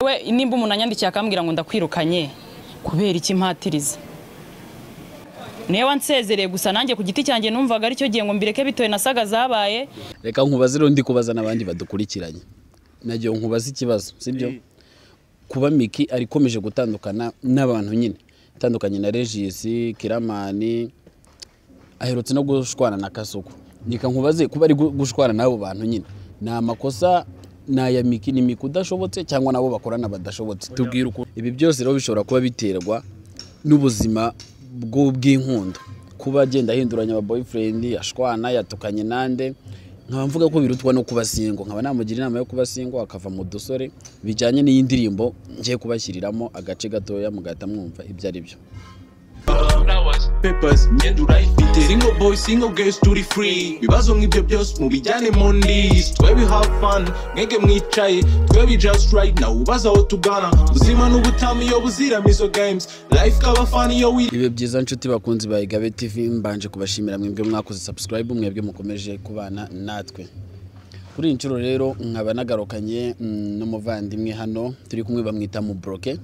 we nimba umuntu anyandikiye akambwira ngo ndakwirukanye kubera iki mpatiriza niyo wansezereye gusa nanjye ku giti cyanjye numvaga ari cyo gihe ngo mbireke bitoye nasaga zabaye. Reka nkubaze rero ndi kubaza nabandi badukurikiranye nagiye nkubaza ikibazo sibyo kuba Miki arikomeje gutandukana n'abantu nyine tandukanye na Regis Kiramani aherutse no gushwana na Kasuku. Nika nkubaze kuba ari gushwana nabo bantu nyine na amakosa na ya Miki ni Miki udashobotse cyangwa nabo bakorana badashobotse. Tubwira uko ibi byose rero bishobora kuba biterwa n'ubuzima bw'inkundo kuba agenda ahinduranya aba boyfriend ashwana yatukanye nande nkaba mvuga ko birutwa no kuba singo nkaba namugira inama yo kuba singo akava mu dusore bijyanye n'iyi ndirimbo ngiye kubashyiriramo agace gatoya mugahita mwumva ibyo ari byo. Papers, do right beat. Single boy, single girls, duty free. Bibazo nk'ibyo byose mu bijyane Mondays. Twe we have fun, ngege mwicaye. Twe we just right now. Ubaza aho tugana. Ubuzima n'ubutami yo buzira mizo games. Life kaba funny yo we. Ibe byiza nshuti bakunzi ba Igabe TV mbanje kubashimira mwebwe mwakoze subscribe mwebwe mukomeje kubana natwe. Kuri inshuro rero nkaba nagarukanye n'umuvandimwe hano turi kumwe bamwita mu broke.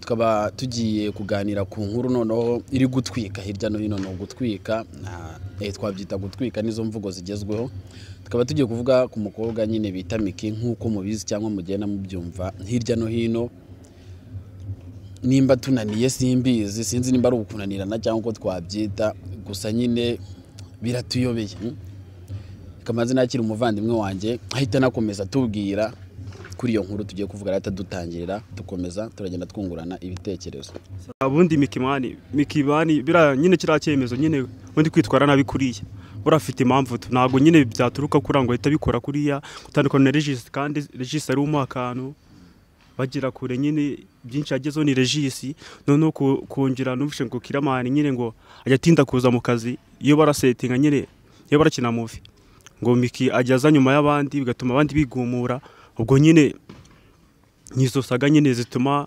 Tukaba tugiye kuganira ku nkuru noneho iri gutwika hirya no hino no gutwika twabyita gutwika nizo mvugo zigezweho. Tukaba tugiye kuvuga ku mukobwa nyine bita Miki nkuko mubizi cyangwa mugenda mubyumva hirya no hino. Nimba tunaniye simbizi sinzi nimba ari ukunanirana cyangwa uko twabyita gusa nyine biratuyobeye. Kamaze nakira umuvandimwe wanjye ahita nakomeza tubwira kuri iyo nkuru tugiye kuvuga rata dutangirira dukomeza turagenda twungurana ibitekerezo. Abundi Miki bani bira nyine kiracyemezo nyine undi kwitwara nabi kuriya burafite impamvu ntago nyine byaturuka kurango ahita bikora kuriya gutandukana na Regis kandi Regis ari umwakano bagira kure nyine byinshi agezo ni Regis none kongira numvishe ngo Kiramani nyine ngo ajatinda kuza mu kazi iyo barasetinga nyine iyo barakina movie ngo Miki ajyaza nyuma y'abandi bigatuma abandi bigumura ubwo nyine nizo saga nyine zituma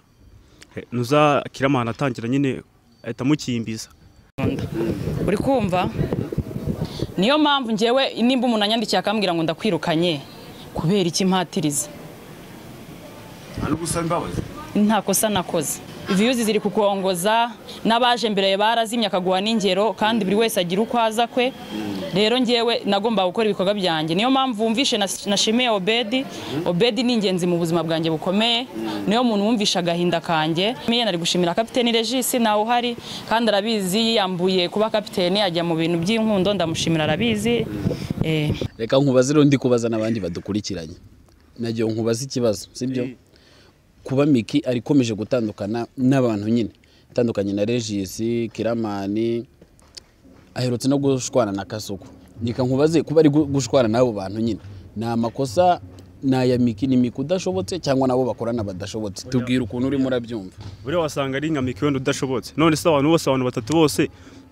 nuza Kiramana atangira nyine ahita mukimbiza. Uri kumva niyo mpamvu ngewe nimba umuntu anyandikiye akambwira ngo ndakwirukanye kubera iki mpatiriza ari gusa mbabaza nta kosa nakoze. Views ziri kukongoza nabaje mbere barazimya akaguha n'ingero kandi buri wese agira uko aza kwe. Rero ngewe nagomba gukora ibikorwa byanjye niyo mpamvu wumvishe nashimiye Obedi ni ingenzi mu buzima bwanjye bukomeye niyo muntu wumvisha agahinda kanjye. Miye nari gushimira kapiteni Regis nawe uhari kandi arabizi yiyambuye kuba kapiteni ajya mu bintu by'inkundo ndamushimira arabizi. Reka nkubaze rero ndi kubaza nabandi badukurikiranye nagiye nkubaza ikibazo sibyo kuba Miki arikomeje gutandukana n'abantu nyine tandukanye na Regis Kiramani aherutse no gushwana na Kasuku. Nika nkubaze kuba ari gushwana nabo bantu nyine na amakosa na ya Miki ni Miki udashobotse cyangwa nabo bakorana badashobotse. Tubwira ukuntu uri murabyumva. Bure wasanga ari nka Miki wenda udashobotse none se abantu bose abantu batatu bose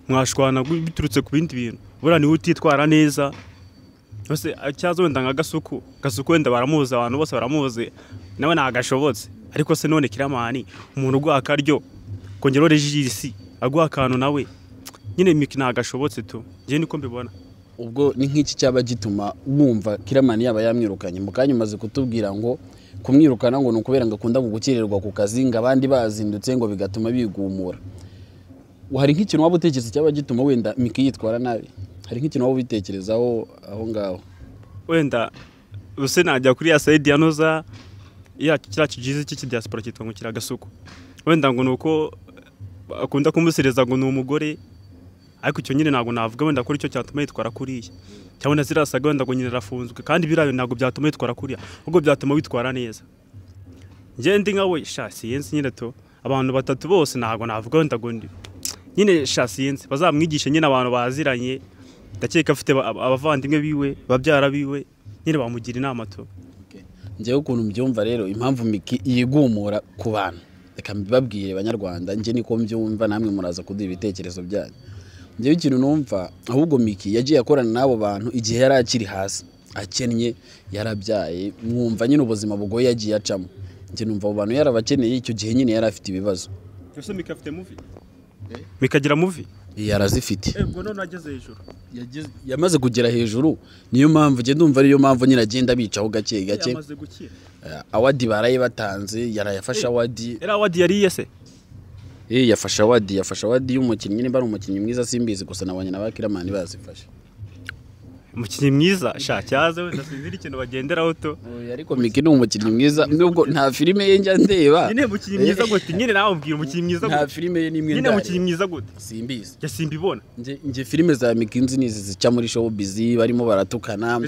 mwashwana biturutse ku bindi bintu bura ni utitwara neza bose acyazo wenda nka Kasuku wenda baramuza abantu bose baramuze nawe nagashobotse ariko se none Kiramani umuntu ugwa akaryo kongero Regis agwa akantu nawe nyine Miki nagashobotse tu je niko mbibona. Ubwo ni nk'iki cyaba gituma wumva Kiramani yaba yamwirukanye mukanya umaze kutubwira ngo kumwirukana ngo nukubera ngo akunda gukererwa ku kazi ngo abandi bazindutse ngo bigatuma bigumura. Hari nk'ikintu waba utekereza cyaba gituma wenda Miki yitwara nabi hari nk'ikintu waba ubitekerezaho aho ngaho wenda use najya kuri ya side yanoza ya kigize cy'iki diaspora cyitwa ngo kiragasuko wenda ngo nuko akunda kumusereza ngo n'umugore ariko icyo nyine nago navuga wenda kuri icyo cyatuma yitwara kuriya cyabona zirasaga wenda ngo nyine rafunzwe kandi birayo nago byatuma yitwara kuriya ubwo byatuma witwara neza. Nje ndi nkawe shasi yensi nyine to abantu batatu bose nago navuga wenda ngo ndi nyine shasi yensi bazamwigisha nyine abantu baziranye ndakeka afite abavandimwe biwe babyara biwe nyine bamugira inama to. Nje ukuntu mbyumva rero impamvu Miki yigumura ku bantu reka mbibabwire banyarwanda nje niko mbyumva namwe muraza kuduha ibitekerezo byanyu. Nje ikintu numva ahubwo Miki yagiye akorana nabo bantu igihe yari akiri hasi akennye yarabyaye mwumva nyine ubuzima bugoye yagiye acamo. Nje numva abo bantu yarabakeneye icyo gihe nyine yari afite ibibazo. Ese Miki afite movie Miki agira movie yarazifite ubwo none ageze hejuru yamaze kugera hejuru niyo mpamvu nge ndumva ariyo mpamvu nyine agenda bicaho gake gake yamaze gukira awadi baraye batanze yarayafasha awadi era awadi yariye se yafasha awadi y'umukinnyi nyine bari umukinnyi mwiza simbizi gusa nabonye n'abakiramani bazifasha umukinnyi mwiza cyaze wenda sinzira ikintu bagenderaho to ariko Miki ni umukinnyi mwiza nubwo nta filime ye njya ndeba nyine umukinnyi mwiza gute nyine nawe umbwira umukinnyi mwiza gute nta filime ye nimwe nyine umukinnyi mwiza gute simbizi ya simbibona nje filime za Miki nzi nizi zica muri showbiz barimo baratukana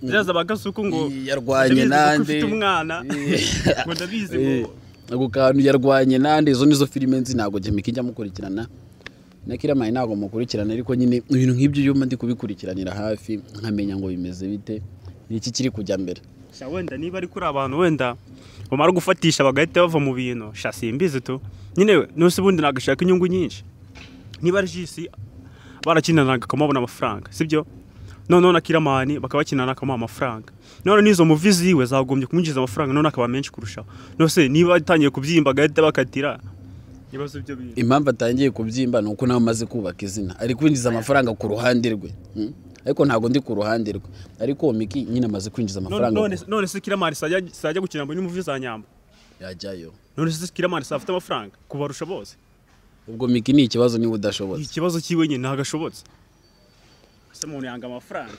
ziraza bagasuku ngo yarwanye nande ufite umwana ngo ndabizi ngo ako kantu yarwanye nande izo nizo filime nzi ntago nje Miki njya mukurikirana na Kiramani ntago mukurikirana ariko nyine ibintu nk'ibyo yuma ndi kubikurikiranira hafi nkamenya ngo bimeze bite iki kiri kujya mbere sha wenda niba ari kuri abantu wenda bamara gufatisha bagahita bava mu bintu sha simbizi to nyine nose bundi nagashaka inyungu nyinshi niba ari jisi barakinanaga kamabona amafaranga sibyo none na Kiramani bakabakinana kama amafaranga none nizo movie ziwe zagombye kumwinjiza amafaranga none akaba menshi kurusha nose niba atangiye kubyimba gahita bakatira nibazo byo bintu impamvu atangiye kubyimba nuko nawe amaze kubaka izina ari kwinjiza amafaranga ku ruhande rwe ariko ntago ndi ku ruhande rwe ariko Miki nyine amaze kwinjiza amafaranga none se Kiramani sajya gukina muri movie za Nyamba yajyayo none se Kiramani afite amafaranga kubarusha bose ubwo Miki ni ikibazo niba udashobotse ikibazo kiwe nyine ntagashobotse se umuntu yanga amafaranga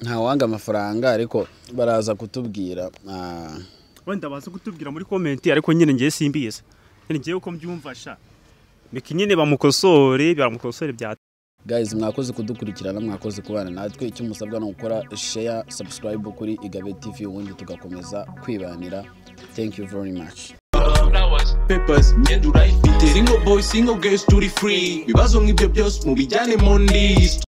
nta wanga amafaranga ariko baraza kutubwira wenda baza kutubwira muri comment ariko nyine ngiye simbize nyine ngiye uko mbyumvasha Miki nyine bamukosore bya guys mwakoze kudukurikirana mwakoze kubana natwe icyo musabwa no gukora share subscribe kuri Igabe TV ubundi tugakomeza kwibanira thank you very much Papers ngenda urayifite single boy single girls turi free bibazo nk'ibyo byose mubijyane Mondays